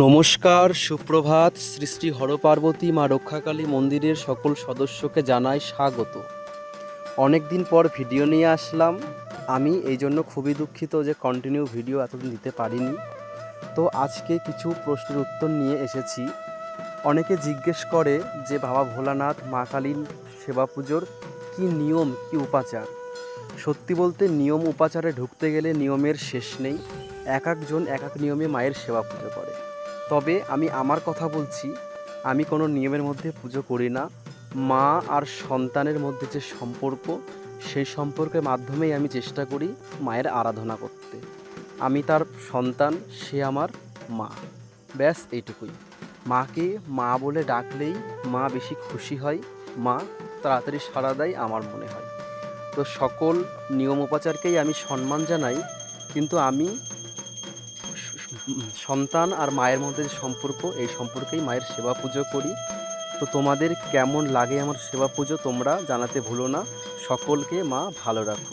নমস্কার, সুপ্রভাত। শ্রী শ্রী হরপার্বতী মা রক্ষাকালী মন্দিরের সকল সদস্যকে জানাই স্বাগত। অনেক দিন পর ভিডিও নিয়ে আসলাম। আমি এই জন্য খুবই দুঃখিত যে কন্টিনিউ ভিডিও এতদিন দিতে পারিনি। তো আজকে কিছু প্রশ্নের উত্তর নিয়ে এসেছি। অনেকে জিজ্ঞেস করে যে বাবা ভোলানাথ মা কালীর সেবা পুজোর কী নিয়ম, কী উপাচার। সত্যি বলতে নিয়ম উপাচারে ঢুকতে গেলে নিয়মের শেষ নেই। এক একজন এক এক নিয়মে মায়ের সেবা পুজো করে। তবে আমি আমার কথা বলছি, আমি কোনো নিয়মের মধ্যে পুজো করি না। মা আর সন্তানের মধ্যে যে সম্পর্ক, সেই সম্পর্কের মাধ্যমেই আমি চেষ্টা করি মায়ের আরাধনা করতে। আমি তার সন্তান, সে আমার মা, ব্যাস এইটুকুই। মাকে মা বলে ডাকলেই মা বেশি খুশি হয়, মা তাড়াতাড়ি সাড়া দেয় আমার মনে হয়। তো সকল নিয়ম উপাচারকেই আমি সম্মান জানাই, কিন্তু আমি সন্তান আর মায়ের মধ্যে যে সম্পর্ক, এই সম্পর্কেই মায়ের সেবা পুজো করি। তো তোমাদের কেমন লাগে আমার সেবা পুজো তোমরা জানাতে ভুলো না। সকলকে মা ভালো রাখুক।